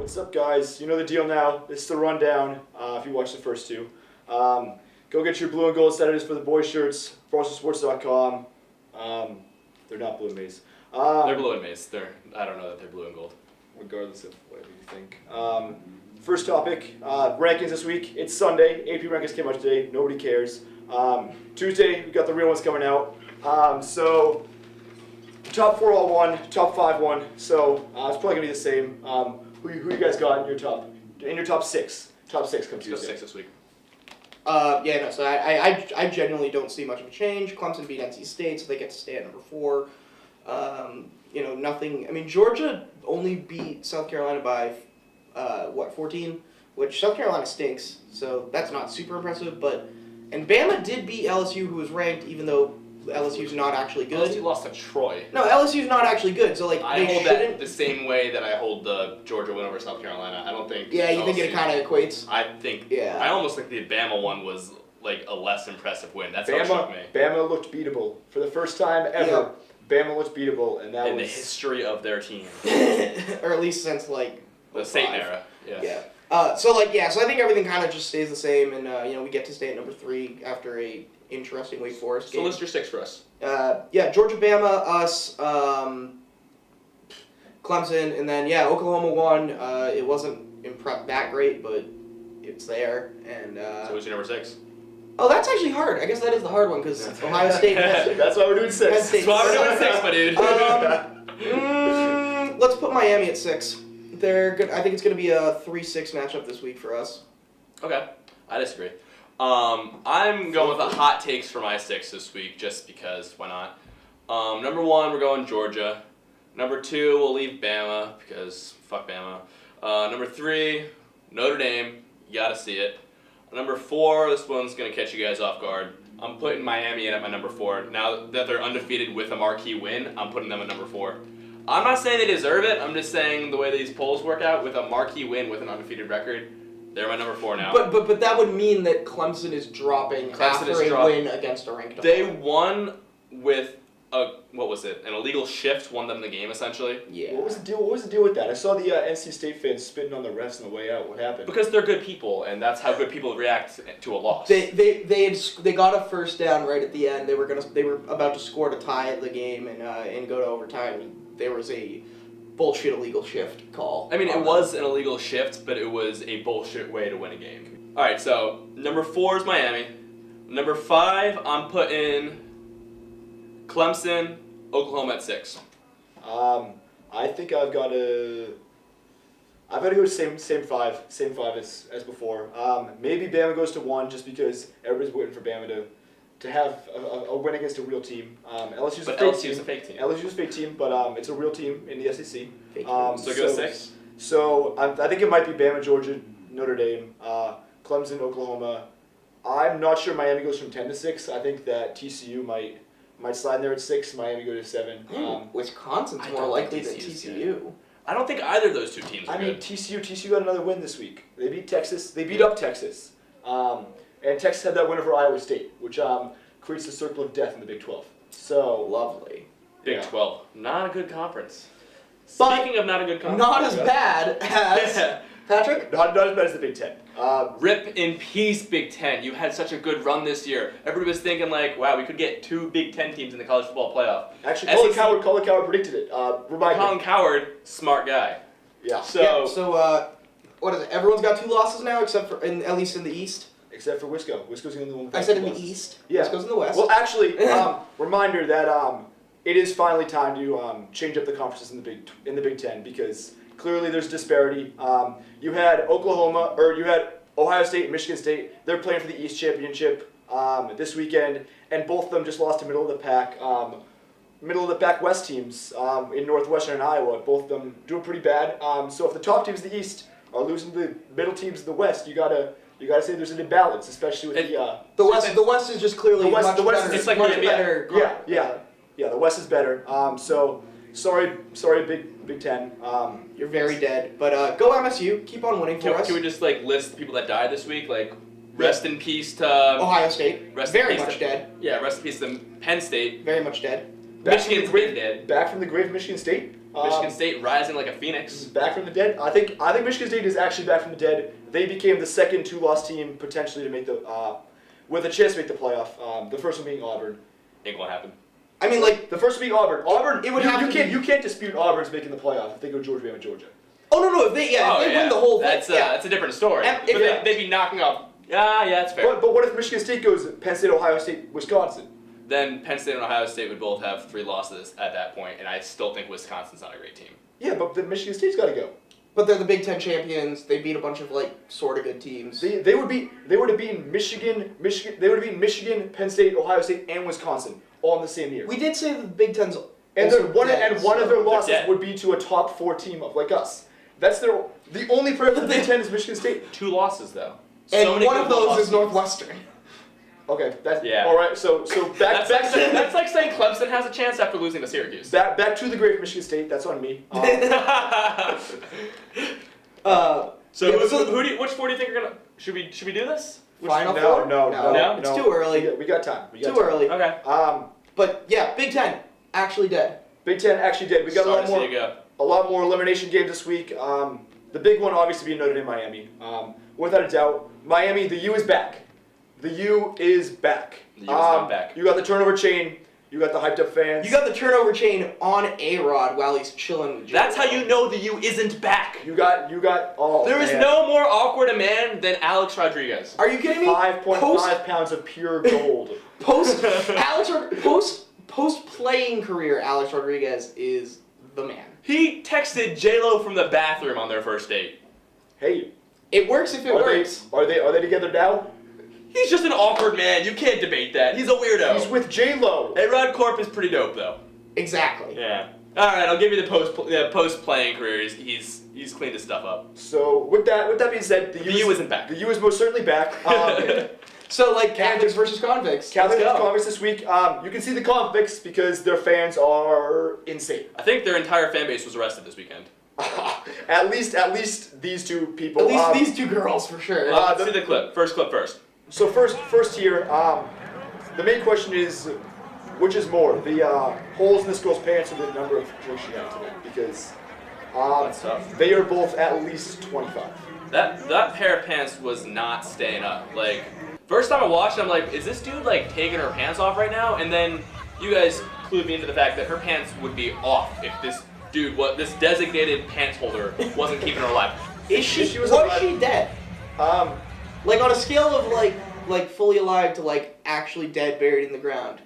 What's up, guys? You know the deal now. This is the rundown, if you watched the first two. Go get your blue and gold Saturdays for the boys shirts, BarstoolSports.com. They're not blue and maize. They're blue and maize. I don't know that they're blue and gold. Regardless of whatever you think. First topic, rankings this week. It's Sunday. AP rankings came out today. Nobody cares. Tuesday, we got the real ones coming out. So, top 4 all won, top 5 won. So, it's probably going to be the same. Who you guys got in your top 6? Top 6 comes Let's go Tuesday. 6 this week. So I genuinely don't see much of a change. Clemson beat NC State, so they get to stay at number 4. Nothing. I mean, Georgia only beat South Carolina by 14, which South Carolina stinks, so that's not super impressive. And Bama did beat LSU, who was ranked, even though LSU's not actually good. LSU lost to Troy. No, LSU's not actually good, so I they hold shouldn't. that the same way that I hold the Georgia win over South Carolina. I don't think. Yeah, you think it kind of equates? I almost think the Bama one was like a less impressive win. That's what shocked me. Bama looked beatable for the first time ever. Yeah. Bama looked beatable, and that in was the history of their team. Or at least since The Satan era. Yeah. So I think everything kind of just stays the same, and we get to stay at number 3 after a interesting Wake Forest game. So list your 6 for us. Georgia, Bama, us, Clemson, and then Oklahoma won. It wasn't that great, but it's there. And So who's your number 6? oh, that's actually hard. I guess that is the hard one because Ohio State. That's why we're doing 6. That's why we're doing 6, my dude. Let's put Miami at 6. They're good. I think it's going to be a 3-6 matchup this week for us. Okay, I disagree. I'm going with the hot takes for my 6 this week, just because, why not? Number 1, we're going Georgia. Number 2, we'll leave Bama, because fuck Bama. Number 3, Notre Dame. You gotta see it. Number 4, this one's going to catch you guys off guard. I'm putting Miami in at my number 4. Now that they're undefeated with a marquee win, I'm putting them at number 4. I'm not saying they deserve it. I'm just saying the way these polls work out, with a marquee win with an undefeated record, they're my number 4 now. But that would mean that Clemson is dropping after a win against a ranked They opponent. won with an illegal shift won them the game, essentially. Yeah. What was the deal with that? I saw the NC State fans spitting on the refs on the way out. What happened? Because they're good people, and that's how good people react to a loss. They got a first down right at the end. They were about to score to tie the game and go to overtime. There was a bullshit illegal shift call. I mean, it was an illegal shift, but it was a bullshit way to win a game. All right, so number 4 is Miami. Number 5, I'm putting Clemson, Oklahoma at 6. I think I've got to go same 5 as before. Maybe Bama goes to 1 just because everybody's waiting for Bama to have a win against a real team. LSU's a fake team. LSU's a fake team, but it's a real team in the SEC. So go 6. So I think it might be Bama, Georgia, Notre Dame, Clemson, Oklahoma. I'm not sure Miami goes from 10 to 6. I think that TCU might slide there at 6. Miami go to 7. Wisconsin's I more don't likely think than TCU 's TCU. I don't think either of those two teams are good. TCU got another win this week. They beat Texas. They beat up Texas. And Texas had that win over Iowa State, which creates a circle of death in the Big 12. So Lovely. Big 12, not a good conference. But Speaking of not a good conference. Not as bad as Patrick. not as bad as the Big 10. Rip in peace, Big Ten. You had such a good run this year. Everybody was thinking wow, we could get 2 Big Ten teams in the college football playoff. Actually, SEC Colin Coward predicted it. Colin Coward, smart guy. Yeah. So, What is it? Everyone's got 2 losses now, except for at least in the East. Except for Wisco. Wisco's the only one with I said 2 in the losses. East. Yeah. Wisco's in the West. Well, actually, reminder that it is finally time to change up the conferences in the Big Ten because clearly there's disparity. You had Ohio State and Michigan State. They're playing for the East Championship this weekend, and both of them just lost to middle of the pack West teams in Northwestern and Iowa. Both of them doing pretty bad. So if the top teams in the East are losing to the middle teams in the West, you gotta say there's an imbalance, especially with the West. The West is just clearly much better. it's like much the NBA. better. Yeah. The West is better. So sorry, Big Ten. You're very dead. But go MSU. Keep on winning for us. Can we just list the people that died this week? Rest in peace to Ohio State. Rest in Very peace much to, dead. Yeah, rest in peace to Penn State. Very much dead. Michigan's from the grave, been dead. Back from the grave, Michigan State. Michigan State rising like a phoenix. Back from the dead. I think Michigan State is actually back from the dead. They became the second two-loss team potentially to make the with a chance to make the playoff. The first one being Auburn. Ain't gonna happen. I mean, like, The first one being Auburn. Auburn. It would you, have you to can't be- you can't dispute Auburn's making the playoff if they go Georgia, Bama, Georgia. oh no, if they win the whole thing, That's a different story. And But if- they'd be knocking off. Yeah, that's fair. But what if Michigan State goes Penn State, Ohio State, Wisconsin? Then Penn State and Ohio State would both have 3 losses at that point, and I still think Wisconsin's not a great team. Yeah, but then Michigan State's got to go. But they're the Big Ten champions. They beat a bunch of like sort of good teams. They would have beaten Michigan. They would have beaten Michigan, Penn State, Ohio State, and Wisconsin all in the same year. We did say that the Big Ten's And also then one dead, of their so- losses dead. would be to a top 4 team of like us. That's the only player for the Big Ten is Michigan State. 2 losses though. And many one good of those losses. is Northwestern. Okay, that's Yeah. all right. So back That's like saying Clemson has a chance after losing to Syracuse. back to the great Michigan State. That's on me. So, Yeah, so- which 4 do you think are gonna? Should we do this? Final no, Four? no, No? It's too early. We got time. We got Too time. early. Okay. But yeah, Big Ten actually dead. Big Ten actually did. We got Sorry to see you go. a lot more elimination games this week. The big one obviously being Notre Dame, Miami. Without a doubt, Miami. The U is back. The U is back. The U is not back. You got the turnover chain. You got the hyped up fans. You got the turnover chain on A-Rod while he's chilling with That's how J-Lo. you know the U isn't back. You got. Oh, There is man. no more awkward a man than Alex Rodriguez. Are you kidding me? 5.5 pounds of pure gold. Post playing career, Alex Rodriguez is the man. He texted J-Lo from the bathroom on their first date. Hey, It works if it works. Are they together now? He's just an awkward man. You can't debate that. He's a weirdo. He's with J Lo. A-Rod Corp is pretty dope though. Exactly. Yeah. All right, I'll give you the post playing career. He's cleaned his stuff up. So with that being said, The U isn't back. The U is most certainly back. So like Catholics versus convicts. Catholic Let's go. convicts this week. You can see the convicts because their fans are insane. I think their entire fan base was arrested this weekend. at least these 2 people. At least these 2 girls for sure. Let's see the clip. First clip first. So first here, the main question is, which is more, the holes in this girl's pants or the number of drinks she had today? Because That's tough. they are both at least 25. That pair of pants was not staying up. Like, first time I watched it, I'm like, is this dude like taking her pants off right now? And then you guys clued me into the fact that her pants would be off if this dude, this designated pants holder, wasn't keeping her alive. Is she? She was was alive. she dead? Like on a scale of like fully alive to like actually dead, buried in the ground.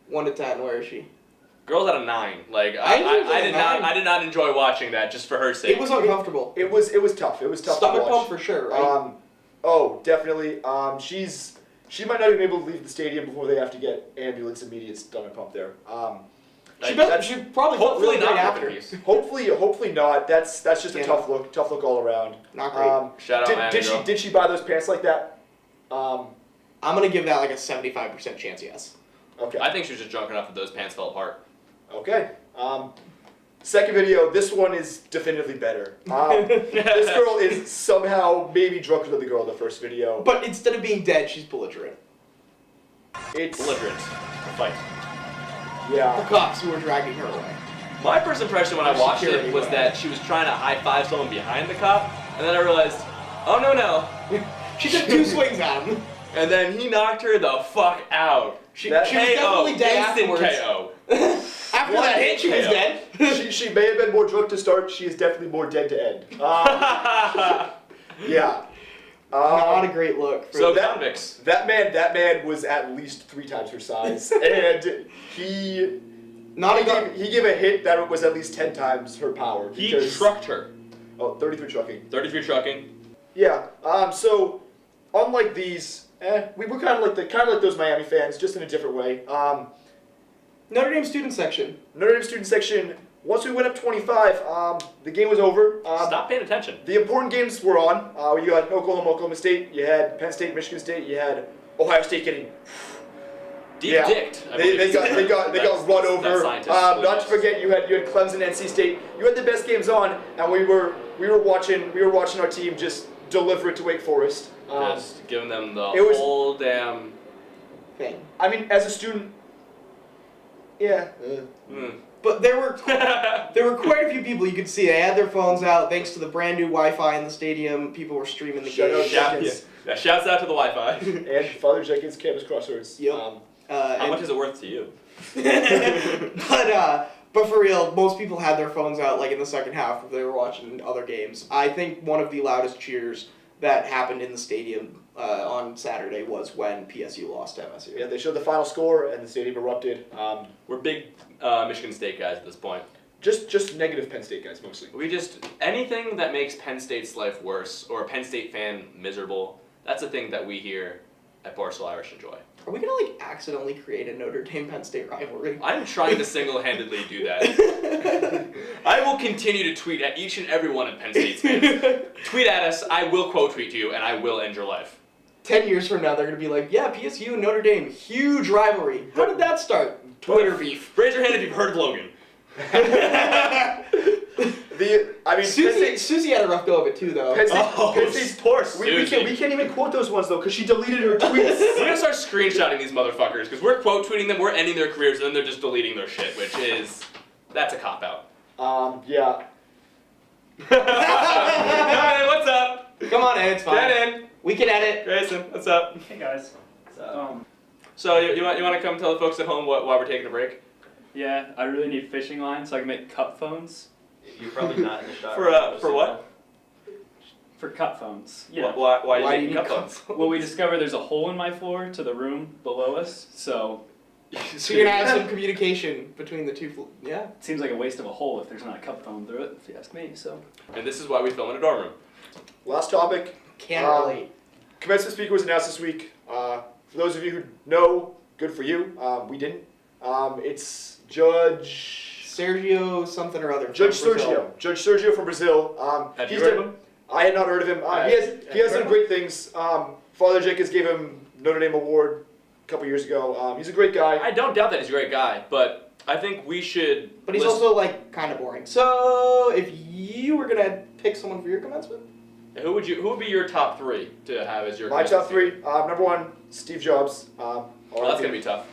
1 to 10, where is she? Girl's at a 9. Like I think it was I a did 9. not enjoy watching watching that just for her sake. It was uncomfortable. It was tough. It was tough Stomach to watch. pump for sure, right? Oh, definitely. She might not even be able to leave the stadium before they have to get ambulance immediate stomach pump there. she that's- probably felt Hopefully really great not after. after. Hopefully not. That's just a Yeah. tough look all around. Not great. Shout out Miami girl. did she buy those pants like that? I'm gonna give that like a 75% chance, yes. Okay. I think she was just drunk enough that those pants fell apart. Okay. Second video. This one is definitively better. This girl is somehow maybe drunker than the girl in the first video. But instead of being dead, she's belligerent. It's Belligerent. Fight. The yeah. cops who were dragging her away. My first impression when I Or watched security, it was whatever. that she was trying to high-five someone behind the cop, and then I realized, oh no. She took 2 swings at him. And then he knocked her the fuck out. She, That- she was KO. definitely dead Instant afterwards. KO. After What? that hit, she was KO. dead. she may have been more drunk to start. She is definitely more dead to end. Yeah. Not a great look. For So that. convicts. That man was at least 3 times her size, and he Not a good. he gave a hit that was at least 10 times her power. He because- trucked her. Oh, 33 trucking. 33 trucking. Yeah. So unlike these, we were kind of like those Miami fans, just in a different way. Notre Dame student section. Notre Dame student section. Once we went up 25, the game was over. Stop paying attention. The important games were on. You had Oklahoma State. You had Penn State, Michigan State. You had Ohio State getting. Deep Yeah. dicked. I They believe. got That's- run that's over. scientist Not to foolishness. forget, you had Clemson, NC State. You had the best games on, and we were watching our team just deliver it to Wake Forest. Just giving them the it was- whole damn. Thing. I mean, as a student, Yeah. But there were quite a few people you could see. They had their phones out thanks to the brand new Wi-Fi in the stadium. People were streaming the Shout game. out Shouts, yeah, shouts out to the Wi-Fi. And Father Jenkins Campus Crosswords. Yep. How much is it worth to you? But for real, most people had their phones out like in the second half if they were watching other games. I think one of the loudest cheers that happened in the stadium on Saturday was when PSU lost to MSU. Yeah, they showed the final score and the stadium erupted. We're big Michigan State guys at this point. Just negative Penn State guys mostly. We just anything that makes Penn State's life worse or a Penn State fan miserable. That's a thing that we here at Barstool Irish enjoy. Are we gonna like accidentally create a Notre Dame Penn State rivalry? I'm trying to single-handedly do that. I will continue to tweet at each and every one of Penn State's fans. Tweet at us. I will quote tweet you, and I will end your life. 10 years from now, they're gonna be like, yeah, PSU and Notre Dame, huge rivalry. How did that start? Twitter beef. Raise your hand if you've heard of Logan. Susie had a rough go of it too, though. Penn State, Oh, Penn State's poor we Susie. can't even quote those ones though because she deleted her tweets. We're gonna start screenshotting these motherfuckers because we're quote tweeting them, we're ending their careers, and then they're just deleting their shit, which is that's a cop out. Yeah. Hey, what's up? Come on, Ed, it's fine. Get in. We can edit. Grayson, what's up? Hey guys. So you want to come tell the folks at home why we're taking a break? Yeah, I really need fishing lines so I can make cup phones. You're probably not in the shot. For what? For cup phones. Yeah. Why Why do do you you need need cup phones? Well, we discovered there's a hole in my floor to the room below us, so So you're gonna have some communication between the two. Yeah. it seems like a waste of a hole if there's not a cup phone through it, if you ask me. So And this is why we film in a dorm room. Last topic. Can't relate. Commencement speaker was announced this week. For those of you who know, good for you. We didn't. It's Judge Sergio something or other. from Judge Brazil. Sergio. Judge Sergio from Brazil. Have he's you heard done- of him? I had not heard of him. He has done great things. Father Jenkins gave him Notre Dame award a couple years ago. He's a great guy. I don't doubt that he's a great guy, but I think we should. But he's also like kind of boring. So if you were gonna pick someone for your commencement, Who would be your top three to have as your? My top commencement three. Number one, Steve Jobs. speaker? Well, that's gonna be tough.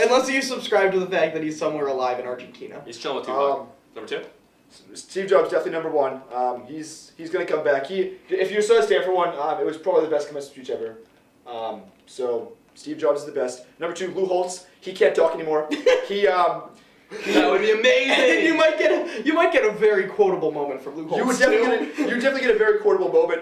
unless you subscribe to the fact that he's somewhere alive in Argentina. He's chilling with Tupac. Um, Number two. Steve Jobs definitely number one. He's gonna come back. If you saw the Stanford one, it was probably the best commencement speech ever. So Steve Jobs is the best. Number two, Lou Holtz. He can't talk anymore. That would be amazing. And you might get a very quotable moment from Lou Holtz. You would definitely get a very quotable moment.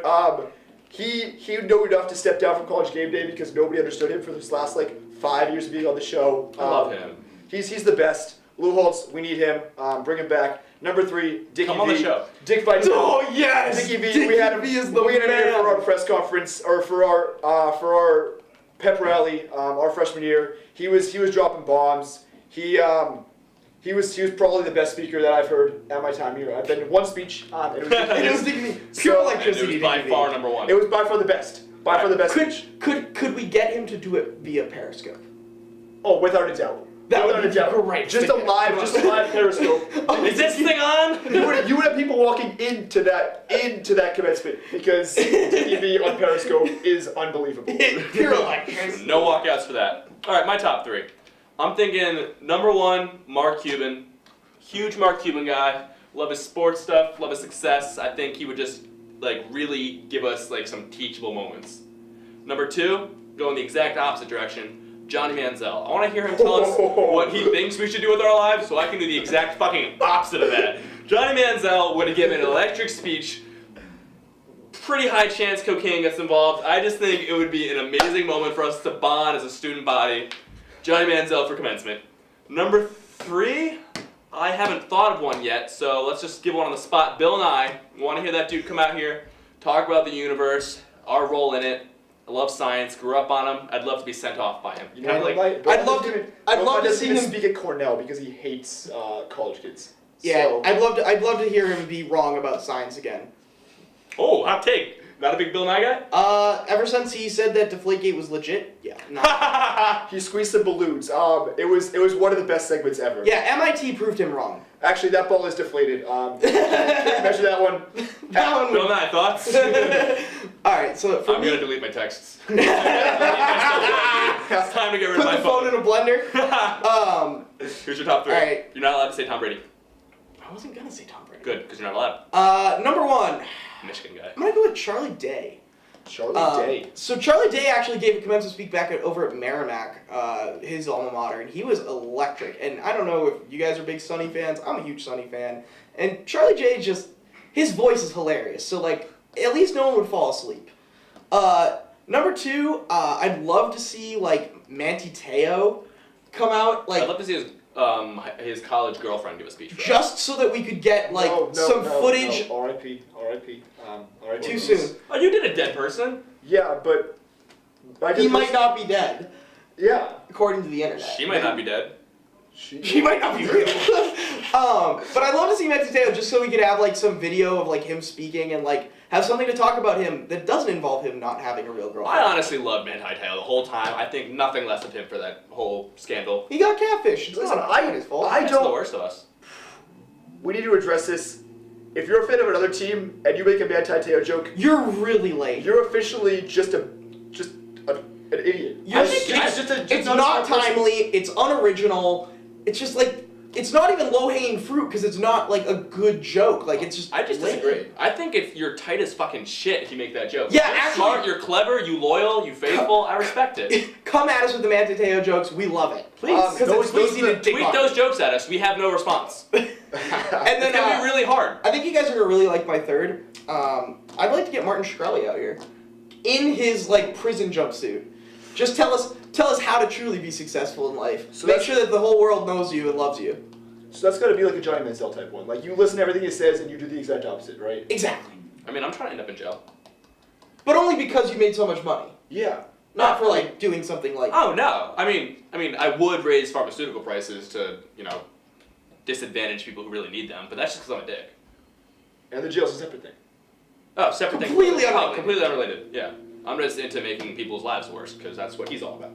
He knew enough to step down from College Game Day because nobody understood him for this last 5 years of being on the show. I love him. He's the best. Lou Holtz, we need him. Bring him back. Number three, Dickie Come V. on the show. Dick Vitale. Oh yes, Dickie V. We had him. V is the we had him here man. for our press conference or for our pep rally our freshman year. He was dropping bombs. He was probably the best speaker that I've heard at my time here. I've been to one speech. And it was It was Dickie V. Pure So- And electricity. it was by Dickie V. far number one. It was by far the best. By far the best speech. Could we get him to do it via Periscope? Oh, without a doubt. That Without would a be doubt. great. Just a live Periscope. Is this thing on? You would have people walking into that commencement because TV on Periscope is unbelievable. Pure electricity. No walkouts for that. All right, my top three. I'm thinking number one, Mark Cuban. Huge Mark Cuban guy. Love his sports stuff. Love his success. I think he would just really give us some teachable moments. Number two, go in the exact opposite direction. Johnny Manziel. I want to hear him tell us what he thinks we should do with our lives so I can do the exact fucking opposite of that. Johnny Manziel would have given an electric speech. Pretty high chance cocaine gets involved. I just think it would be an amazing moment for us to bond as a student body. Johnny Manziel for commencement. Number three, I haven't thought of one yet, so let's just give one on the spot. Bill Nye. Want to hear that dude come out here, talk about the universe, our role in it. I love science, grew up on him. I'd love to be sent off by him. You know, I'd love to see him speak at Cornell because he hates college kids. Yeah, So, I'd love to hear him be wrong about science again. Oh, hot take. Not a big Bill Nye guy? Ever since he said that Deflategate was legit, yeah. Nah. He squeezed some balloons. It was one of the best segments ever. Yeah, MIT proved him wrong. Actually, that ball is deflated. Can you measure that one? That one Bill Nye, thoughts? Alright, so for I'm me, gonna delete my texts. It's time to get rid put of my the phone in a blender. Here's your top 3. Alright. You're not allowed to say Tom Brady. I wasn't gonna say Tom Brady. Good, because you're not allowed. Number 1, Michigan guy. I'm gonna go with Charlie Day. Charlie Day. So Charlie Day actually gave a commencement speak back over at Merrimack, his alma mater, and he was electric. And I don't know if you guys are big Sonny fans. I'm a huge Sonny fan. And Charlie Day his voice is hilarious. So like, at least no one would fall asleep. Number 2, I'd love to see like Manti Te'o come out, like I'd love to see his college girlfriend give a speech. For just so that we could get like some footage. No. R.I.P. R.I.P. R.I.P. Too soon. Oh, you did a dead person? Yeah, but He might not be dead, Yeah. according to the internet. She might not be dead. She might not be real. But I'd love to see Manti Te'o just so we could have like some video of like him speaking and like have something to talk about him that doesn't involve him not having a real girlfriend. I honestly loved Manti Te'o the whole time. I think nothing less of him for that whole scandal. He got catfish. It's Listen, not his fault. I That's don't- the worst of us. We need to address this. If you're a fan of another team and you make a Manti Te'o joke, You're really late. you're officially just an idiot. You're It's not timely. It's unoriginal. It's just like it's not even low hanging fruit because it's not like a good joke. Like it's just. I just lame. disagree. I think if you're tight as fucking shit if you make that joke. Yeah, You're actually- smart, you're clever, you loyal, you faithful, I respect it. Come at us with the Manti Te'o jokes. We love it. Please. Because it's those easy are to the- dig Tweet on. those jokes at us, we have no response. And It's then gonna be really hard. I think you guys are gonna really like my third. I'd like to get Martin Shkreli out here, in his like prison jumpsuit. Just tell us how to truly be successful in life. So Make that's- sure that the whole world knows you and loves you. So that's gotta be like a Johnny Manziel type one. Like you listen to everything he says and you do the exact opposite, right? Exactly. I mean, I'm trying to end up in jail. But only because you made so much money, Yeah. not for like doing something like. Oh no! I mean, I would raise pharmaceutical prices to, disadvantage people who really need them, but that's just because I'm a dick. And the jail's a separate thing. Oh, separate thing. Completely Oh, unrelated. completely unrelated. Yeah, I'm just into making people's lives worse because that's what he's all about.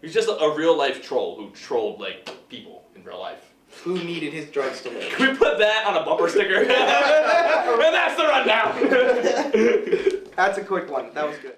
He's just a real life troll who trolled like people in real life. Who needed his drugs to live? Can we put that on a bumper sticker? And that's the rundown. That's a quick one. That was good.